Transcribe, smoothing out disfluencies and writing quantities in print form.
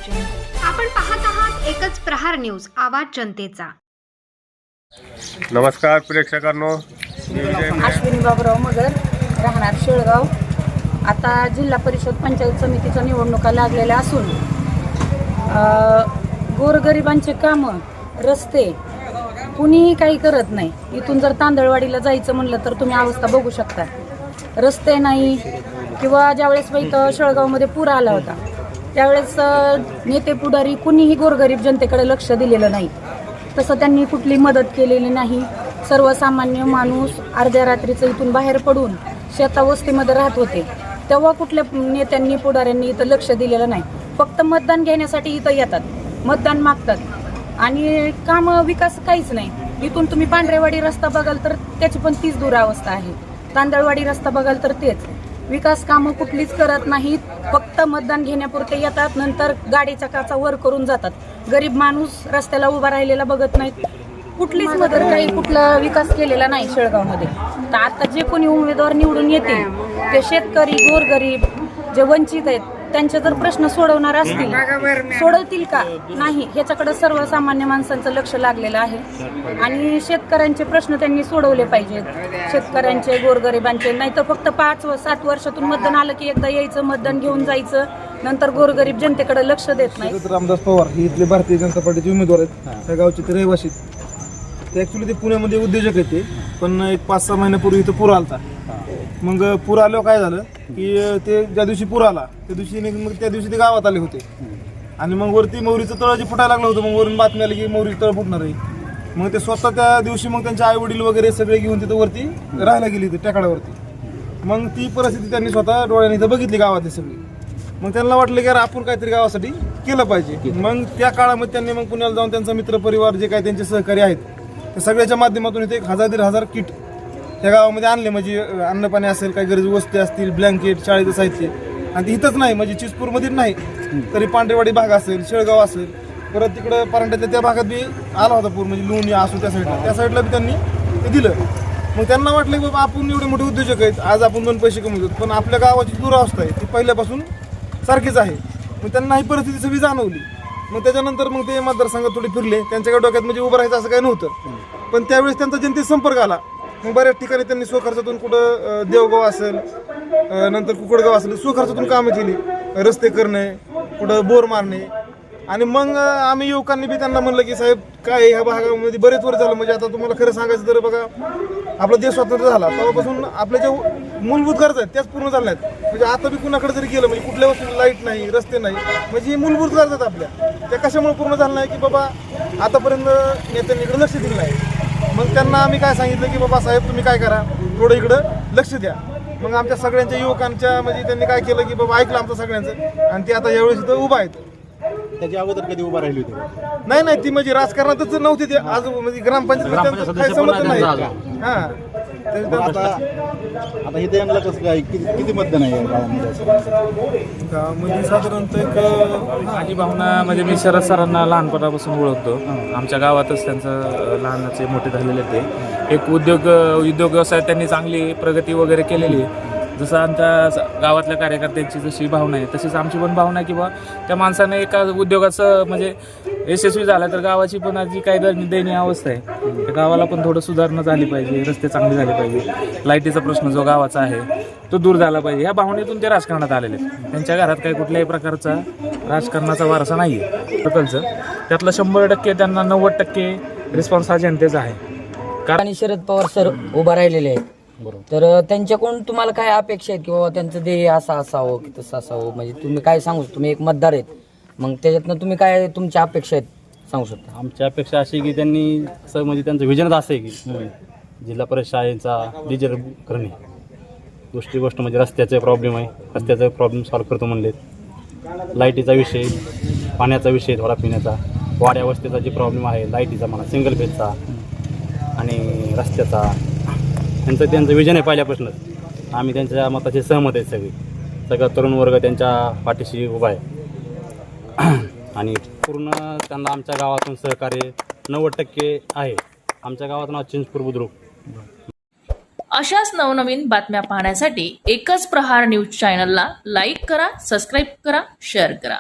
आपण पाहत आहात एकच प्रहार न्यूज, आवाज जनतेचा। नमस्कार प्रेक्षकांनो, अश्विनी बाबूराव मगर, राहणार शेळगाव। आता जिल्हा परिषद पंचायत समितीच्या निवडणुका लागलेल्या असून गोरगरिबांचे कामं, रस्ते कुणीही काही करत नाही। इथून जर तांदळवाडीला जायचं म्हणलं तर तुम्ही अवस्था बघू शकता, रस्ते नाही। किंवा ज्यावेळेस इथं शेळगावमध्ये पूर आला होता त्यावेळेस नेते पुढारी कुणीही गोरगरीब जनतेकडे लक्ष दिलेलं नाही, तसं त्यांनी कुठली मदत केलेली नाही। सर्वसामान्य माणूस अर्ध्या रात्रीचं इथून बाहेर पडून शेतावस्तीमध्ये राहत होते, तेव्हा कुठल्या नेत्यांनी पुढाऱ्यांनी इथं लक्ष दिलेलं नाही। फक्त मतदान घेण्यासाठी इथं येतात, मतदान मागतात आणि काम विकास काहीच नाही। इथून तुम्ही पांढरेवाडी रस्ता बघाल तर त्याची पण तीच दुरावस्था आहे, तांदळवाडी रस्ता बघाल तर तेच। विकास कामं कुठलीच करत नाहीत, फक्त मतदान घेण्यापुरते येतात, नंतर गाडीच्या काचा वर करून जातात। गरीब माणूस रस्त्याला उभा राहिलेला बघत नाहीत, कुठलीच मदत काही कुठला विकास केलेला नाही शेळगावमध्ये। तर आता जे कोणी उमेदवार निवडून येतील ते शेतकरी, गोरगरीब, जे वंचित आहेत त्यांचे जर प्रश्न सोडवणार असतील, सोडवतील का नाही ह्याच्याकडे सर्वसामान्य माणसांचं लक्ष लागलेलं आहे। आणि शेतकऱ्यांचे प्रश्न त्यांनी सोडवले पाहिजेत, शेतकऱ्यांचे, गोरगरिबांचे। नाही तर फक्त 5 व 7 वर्षातून मतदान आलं की एकदा यायचं, मतदान घेऊन जायचं, नंतर गोरगरीब जनतेकडे लक्ष देत नाही। रामदास पवार हे इथले भारतीय जनता पार्टीचे उमेदवार आहेत, त्या गावचे ते रहिवासी। ते ॲक्च्युली ते पुण्यामध्ये उद्योजक आहेत ते, पण एक 5-6 महिन्यापूर्वी इथं पूर आलता। मग पूर आल्यावर काय झालं की ते ज्या दिवशी पूर आला त्या दिवशी मग त्या दिवशी ते गावात आले होते आणि मग वरती मोहरीचं तळ जे फुटायला लागलं होतं, मग वरून बातमी आली की मोहरीचं तळ फुटणार आहे। मग ते स्वतः त्या दिवशी मग त्यांचे आई वडील वगैरे सगळे घेऊन तिथं वरती राहायला गेली होती टेकडावरती। मग ती परिस्थिती त्यांनी स्वतः डोळ्याने इथं बघितली गावातली सगळी। मग त्यांना वाटलं की यार आपण काहीतरी गावासाठी केलं पाहिजे। मग त्या काळामध्ये त्यांनी मग पुण्याला जाऊन त्यांचा मित्रपरिवार जे काही त्यांचे सहकारी आहेत त्या सगळ्याच्या माध्यमातून इथे 1000-1500 किट त्या गावामध्ये आणले। म्हणजे अन्नपाणी असेल, काही गरजू वस्तू असतील, ब्लँकेट, शाळेचं साहित्य। आणि ते इथंच नाही, म्हणजे चिचपूरमध्ये नाही तरी पांढरेवाडी भाग असेल, शेळगाव असेल, परत तिकडं परांड्याच्या त्या भागात बी आला होता पूर, म्हणजे लोणी असू त्या साईडला बी त्यांनी ते दिलं। मग त्यांना वाटलं की बाबा आपण एवढे मोठे उद्योजक आहेत, आज आपण 2 पैसे कमवतो, पण आपल्या गावाची दुरावस्था आहे ती पहिल्यापासून सारखीच आहे। मग त्यांना ही परिस्थिती सगळी जाणवली। मग त्याच्यानंतर मग ते मतदारसंघात थोडे फिरले, त्यांच्याकडे डोक्यात म्हणजे उभं राहायचं असं काही नव्हतं, पण त्यावेळेस त्यांचा जनतेत संपर्क आला। मग बऱ्याच ठिकाणी त्यांनी स्वखर्चातून कुठं देवगाव असेल, नंतर कुकडगाव असेल, स्वखर्चातून कामं केली, रस्ते करणे, कुठं बोर मारणे। आणि मग आम्ही युवकांनी बी त्यांना म्हणलं की साहेब काय ह्या भागामध्ये बरेच वर्ष झालं, म्हणजे आता तुम्हाला खरं सांगायचं तर बघा आपला देश स्वतंत्र झाला तेव्हापासून आपल्या ज्या मूलभूत गरजा आहेत त्याच पूर्ण झाल्या आहेत। म्हणजे आता बी कुणाकडे जरी गेलं म्हणजे कुठल्या वस्तू लाईट नाही, रस्ते नाही, म्हणजे ही मूलभूत गरजा आहेत आपल्या, त्या कशामुळे पूर्ण झालं नाही की बाबा आतापर्यंत नेत्यांनी इकडे लक्ष दिलं नाही। मग त्यांना आम्ही काय सांगितलं की बाबा साहेब तुम्ही काय करा, थोडं इकडं लक्ष द्या। मग आमच्या सगळ्यांच्या युवकांच्या म्हणजे त्यांनी काय केलं की बाबा ऐकलं आमचं सगळ्यांचं, आणि ते आता यावेळेस इथं उभा आहेत। त्याच्या अगोदर कधी उभा राहिली होती? नाही ती म्हणजे राजकारणातच नव्हती ते, आज म्हणजे ग्रामपंचायत काही समजत नाही। हां, आता इथे यांना कसं काय किती मतदान आहे गावामध्ये साधारणतः एक माझी भावना म्हणजे मी शरद सरांना लहानपणापासून ओळखतो, आमच्या गावातच त्यांचं लहानाचे मोठे झालेले ते एक उद्योग व्यवसाय त्यांनी चांगली प्रगती वगैरे केलेली आहे। जसं आमच्या गावातल्या कार्यकर्त्यांची जशी भावना आहे तशीच आमची पण भावना आहे की बा त्या माणसाने एका उद्योगाचं म्हणजे यशस्वी झाला तर गावाची पण जी काही दयनीय अवस्था आहे त्या गावाला पण थोडं सुधारणा झाली पाहिजे, रस्ते चांगले झाले पाहिजे, लाईटीचा प्रश्न जो गावाचा आहे तो दूर झाला पाहिजे, ह्या भावनेतून ते राजकारणात आलेले आहेत। त्यांच्या घरात काही कुठल्याही प्रकारचा राजकारणाचा वारसा नाही आहे प्रकल्पचं, त्यातलं 100% त्यांना 90% रिस्पॉन्स हा जनतेचा आहे। कारण शरद पवार सर उभा राहिलेले आहेत, तर त्यांच्याकडून तुम्हाला काय अपेक्षा आहेत की बाबा त्यांचं ध्येय असं असावं की तसं असावं, म्हणजे तुम्ही काय सांगू शकता? तुम्ही एक मतदार आहेत, मग त्याच्यातनं तुम्ही काय तुमच्या अपेक्षा आहेत सांगू शकता? आमची अपेक्षा अशी की त्यांनी असं म्हणजे त्यांचं विजनच असं आहे की जिल्हा परिषद शाळेचा डिजिटल करणे, गोष्ट म्हणजे रस्त्याचे प्रॉब्लेम आहे, रस्त्याचा प्रॉब्लेम सॉल्व्ह करतो म्हणलेत, लाईटीचा विषय, पाण्याचा विषय, थोडा पिण्याचा, वाड्या वस्तीचा जे प्रॉब्लेम आहे लाईटीचा म्हणा, सिंगल फेजचा आणि रस्त्याचा, त्यांचं विजन आहे पहिल्यापासूनच। आम्ही त्यांच्या मताचे सहमत आहेत, सगळा तरुण वर्ग त्यांच्या पाठीशी उभा आहे आणि पूर्ण त्यांना आमच्या गावातून सहकार्य 90% आहे। आमच्या गावात नाव चिंचपूर बुद्रुक। अशाच नवनवीन बातम्या पाहण्यासाठी एकच प्रहार न्यूज चॅनलला लाईक करा, सबस्क्राईब करा, शेअर करा।